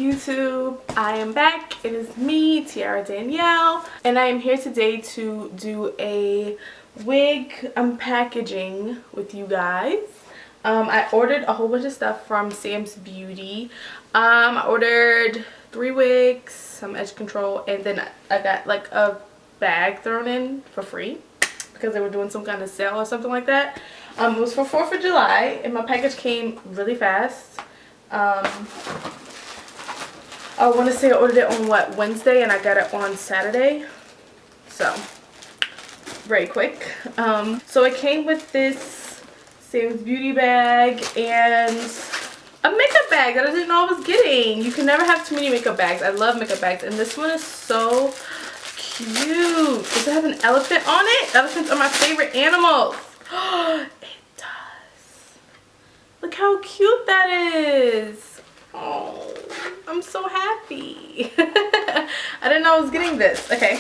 YouTube? I am back. It is me, Tiara Danielle, and I am here today to do a wig unpackaging with you guys. I ordered a whole bunch of stuff from Sam's Beauty. I ordered 3 wigs, some edge control, and then I got like a bag thrown in for free because they were doing some kind of sale or something like that. It was for 4th of July, and my package came really fast. I want to say I ordered it on Wednesday, and I got it on Saturday, so very quick. So it came with this Sam's Beauty bag and a makeup bag that I didn't know I was getting. You can never have too many makeup bags. I love makeup bags, and this one is so cute. Does it have an elephant on it? Elephants are my favorite animals. It does. Look how cute that is. Oh, I'm so happy. I didn't know I was getting this. Okay,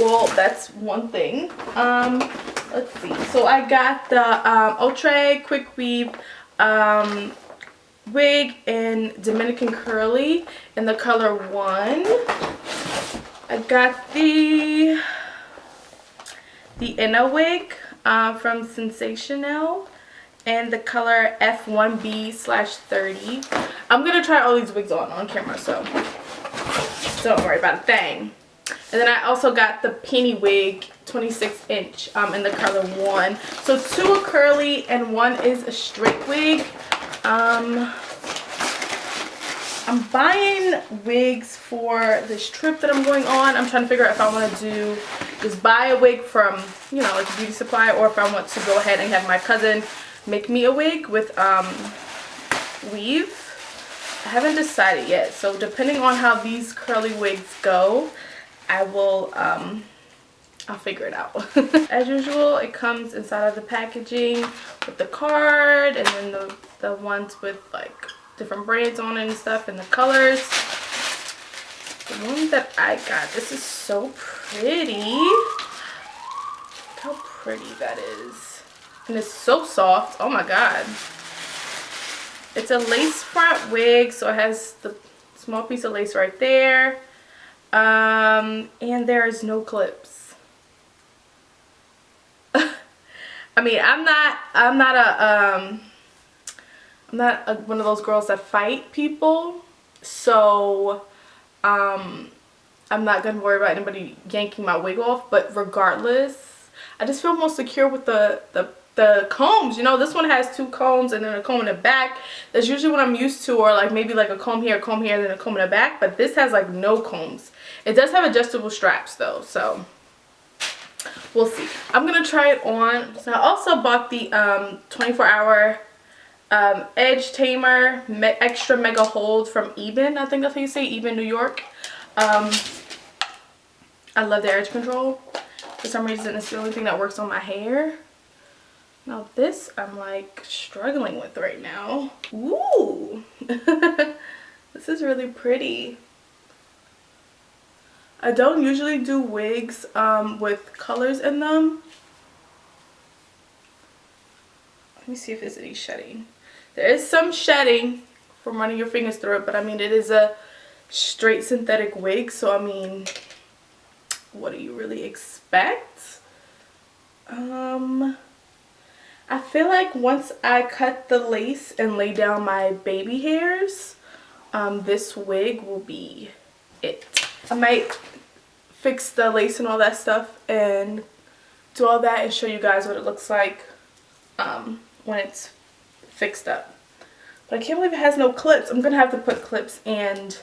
well, that's one thing. Let's see. So I got the Ultra Quick Weave wig in Dominican Curly in the color 1. I got the inner wig from Sensational and the color F1B/30. I'm gonna try all these wigs on camera, so don't worry about a thing. And then I also got the penny wig 26-inch in the color 1. So 2 are curly and 1 is a straight wig. I'm buying wigs for this trip that I'm going on. I'm trying to figure out if I want to just buy a wig from, you know, like a beauty supply, or if I want to go ahead and have my cousin make me a wig with weave. I haven't decided yet, so depending on how these curly wigs go, I will I'll figure it out. As usual, it comes inside of the packaging with the card, and then the ones with like different brands on it and stuff, and the colors. The one that I got, this is so pretty. Look how pretty that is. And it's so soft. Oh my god. It's a lace front wig, so it has the small piece of lace right there. And there is no clips. I mean, I'm not one of those girls that fight people, so I'm not gonna worry about anybody yanking my wig off. But regardless, I just feel more secure with the combs. You know, this one has 2 combs and then a comb in the back. That's usually what I'm used to, or like maybe like a comb here, and then a comb in the back. But this has like no combs. It does have adjustable straps though, so we'll see. I'm gonna try it on. So I also bought the 24-hour edge tamer extra mega hold from Eben. I think that's how you say, Eben, New York. I love their edge control. For some reason, it's the only thing that works on my hair. Now this I'm like struggling with right now. Ooh. This is really pretty. I don't usually do wigs with colors in them. Let me see if there's any shedding. There is some shedding from running your fingers through it, but I mean, it is a straight synthetic wig, so I mean, what do you really expect? I feel like once I cut the lace and lay down my baby hairs, this wig will be it. I might fix the lace and all that stuff and do all that and show you guys what it looks like when it's fixed up. But I can't believe it has no clips. I'm gonna have to put clips and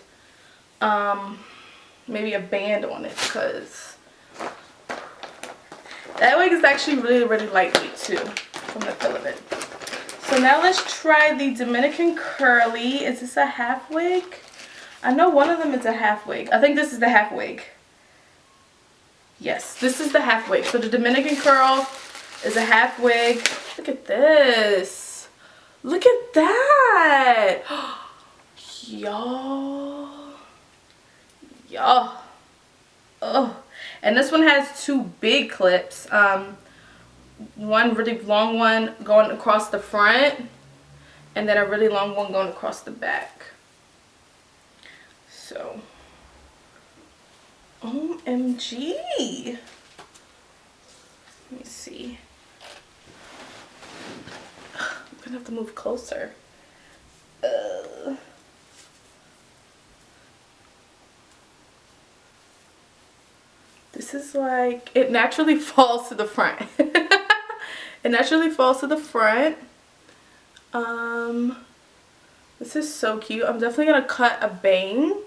maybe a band on it, because that wig is actually really lightweight too, from the feel of it. So now let's try the Dominican Curly. Is this a half wig? I know one of them is a half wig. I think this is the half wig. Yes, this is the half wig. So the Dominican Curl is a half wig. Look at this. Look at that. Y'all. Oh. And this one has 2 big clips. One really long one going across the front, and then a really long one going across the back. So, OMG. Let me see. I'm gonna have to move closer. This is like, it naturally falls to the front. It naturally falls to the front. This is so cute. I'm definitely gonna cut a bang.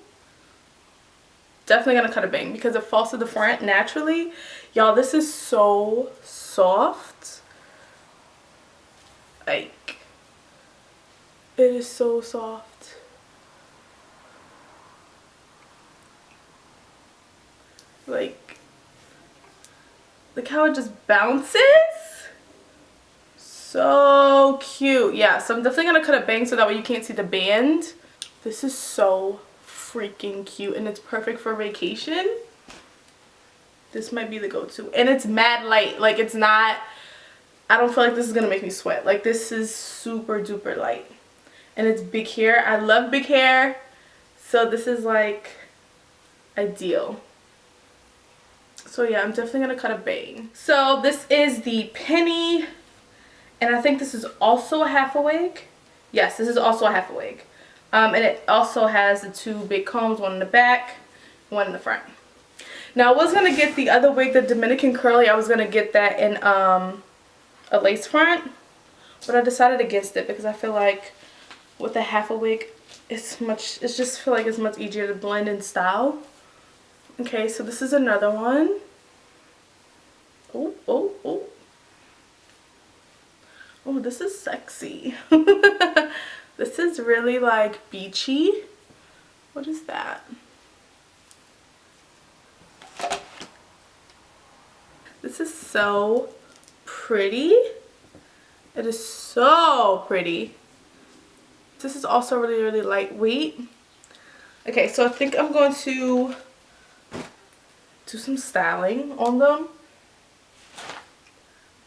Definitely gonna cut a bang because it falls to the front naturally. Y'all, this is so soft. Like, it is so soft. Like, look how it just bounces. So cute. Yeah, so I'm definitely gonna cut a bang so that way you can't see the band. This is so freaking cute and it's perfect for vacation. This might be the go-to. And it's mad light. Like, it's not, I don't feel like this is gonna make me sweat. Like, this is super duper light. And it's big hair. I love big hair. So this is like ideal. So yeah, I'm definitely gonna cut a bang. So this is the penny. And I think this is also a half a wig. Yes, this is also a half a wig. And it also has the two big combs, one in the back, one in the front. Now I was going to get the other wig, the Dominican curly. I was going to get that in a lace front. But I decided against it because I feel like with a half a wig, it's just feel like it's much easier to blend in style. Okay, so this is another one. Oh, oh, oh. Oh, this is sexy. This is really like beachy. What is that? This is so pretty. It is so pretty. This is also really, really lightweight. Okay, so I think I'm going to do some styling on them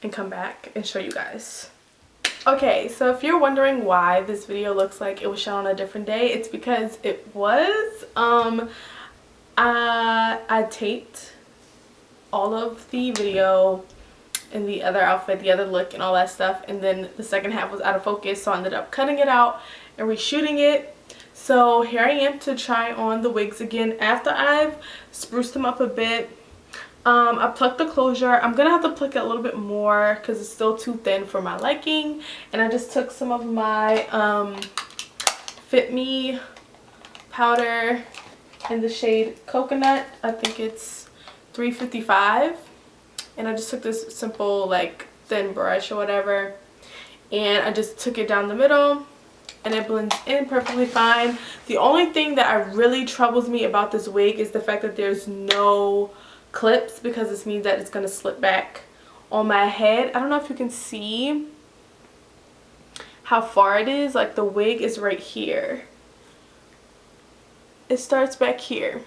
and come back and show you guys. Okay, so if you're wondering why this video looks like it was shot on a different day, it's because it was. I taped all of the video and the other outfit, the other look and all that stuff, and then the second half was out of focus, so I ended up cutting it out and reshooting it. So here I am to try on the wigs again after I've spruced them up a bit. I plucked the closure. I'm gonna have to pluck it a little bit more because it's still too thin for my liking, and I just took some of my Fit Me powder in the shade Coconut. I think it's 355, and I just took this simple like thin brush or whatever, and I just took it down the middle and it blends in perfectly fine. The only thing that really troubles me about this wig is the fact that there's no clips, because this means that it's going to slip back on my head. I don't know if you can see how far it is. Like, the wig is right here. It starts back here,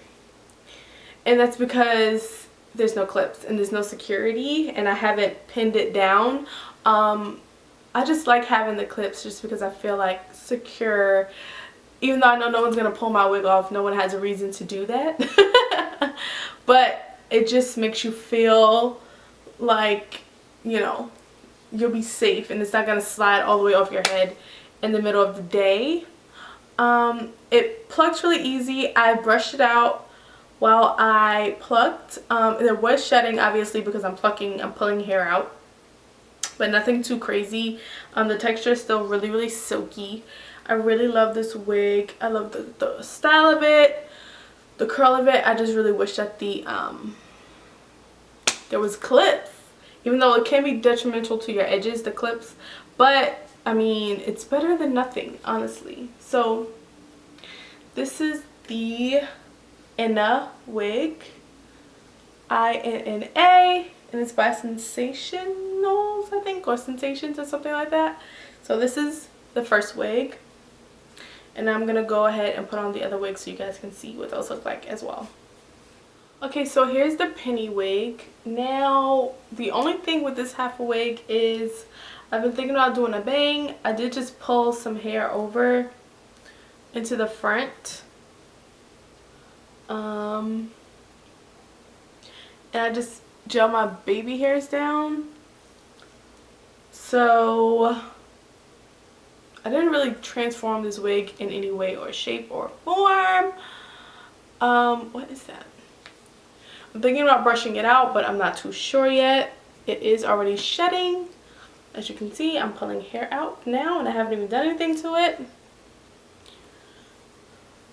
and that's because there's no clips and there's no security, and I haven't pinned it down. I just like having the clips just because I feel like secure. Even though I know no one's going to pull my wig off, no one has a reason to do that. But it just makes you feel like, you know, you'll be safe and it's not going to slide all the way off your head in the middle of the day. It plucked really easy. I brushed it out while I plucked. There was shedding, obviously, because I'm pulling hair out, but nothing too crazy. The texture is still really, really silky. I really love this wig. I love the style of it, the curl of it. I just really wish that there was clips, even though it can be detrimental to your edges, the clips. But I mean, it's better than nothing, honestly. So this is the Inna wig, INNA, and it's by Sensationals, I think, or Sensations or something like that. So this is the first wig, and I'm gonna go ahead and put on the other wig so you guys can see what those look like as well. Okay, so here's the penny wig. Now, the only thing with this half a wig is I've been thinking about doing a bang. I did just pull some hair over into the front, And I just gel my baby hairs down. So I didn't really transform this wig in any way or shape or form. What is that? I'm thinking about brushing it out, but I'm not too sure yet. It is already shedding. As you can see, I'm pulling hair out now and I haven't even done anything to it.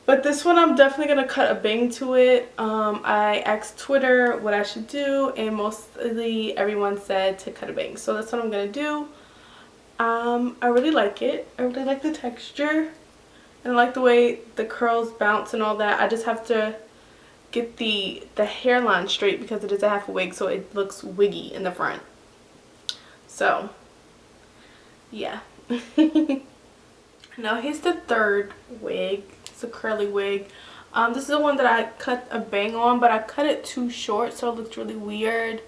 But this one, I'm definitely going to cut a bang to it. I asked Twitter what I should do, and mostly everyone said to cut a bang. So that's what I'm going to do. I really like it. I really like the texture. And I like the way the curls bounce and all that. I just have to get the hairline straight because it is a half a wig, so it looks wiggy in the front. So yeah. Now here's the third wig. It's a curly wig. This is the one that I cut a bang on, but I cut it too short, so it looks really weird.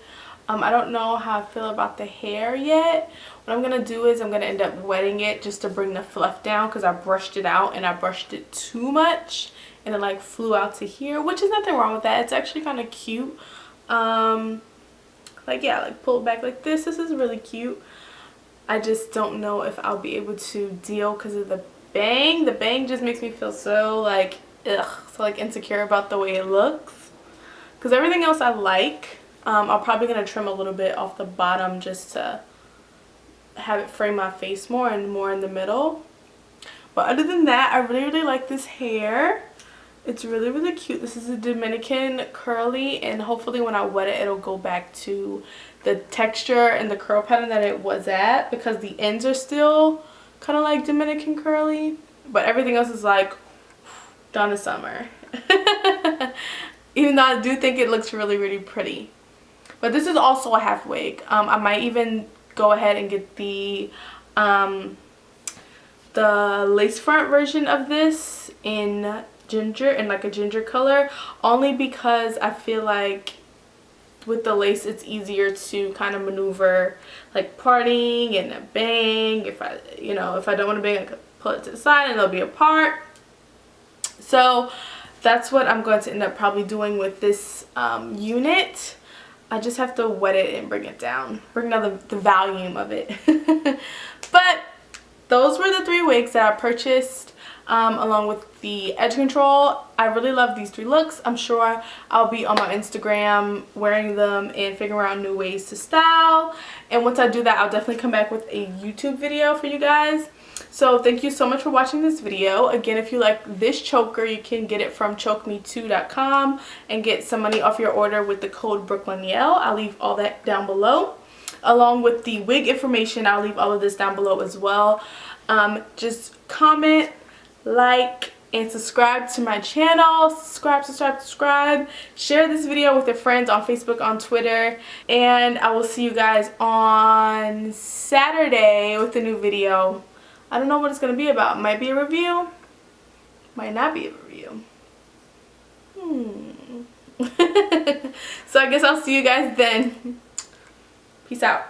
I don't know how I feel about the hair yet. What I'm gonna do is I'm gonna end up wetting it just to bring the fluff down, because I brushed it out and I brushed it too much and it like flew out to here, which is nothing wrong with that. It's actually kind of cute. Like, yeah, like pull it back like this. This is really cute. I just don't know if I'll be able to deal because of the bang. The bang just makes me feel so like ugh, so like insecure about the way it looks, because everything else I like. I'm probably gonna trim a little bit off the bottom just to have it frame my face more and more in the middle. But other than that, I really like this hair. It's really cute. This is a Dominican curly, and hopefully when I wet it, it'll go back to the texture and the curl pattern that it was at, because the ends are still kind of like Dominican curly, but everything else is like Donna Summer. Even though I do think it looks really pretty. But this is also a half wig. I might even go ahead and get the lace front version of this in ginger, in like a ginger color, only because I feel like with the lace it's easier to kind of maneuver like parting and a bang. If I don't want to bang, I can pull it to the side and they'll be apart. So that's what I'm going to end up probably doing with this unit. I just have to wet it and bring it down, bring down the volume of it. But those were the 3 wigs that I purchased, along with the edge control. I really love these 3 looks. I'm sure I'll be on my Instagram wearing them and figuring out new ways to style. And once I do that, I'll definitely come back with a YouTube video for you guys. So thank you so much for watching this video. Again, if you like this choker, you can get it from chokeme2.com and get some money off your order with the code brooklynyel. I'll leave all that down below. Along with the wig information, I'll leave all of this down below as well. Just comment, like, and subscribe to my channel. Subscribe. Share this video with your friends on Facebook, on Twitter. And I will see you guys on Saturday with a new video. I don't know what it's going to be about. Might be a review. Might not be a review. So I guess I'll see you guys then. Peace out.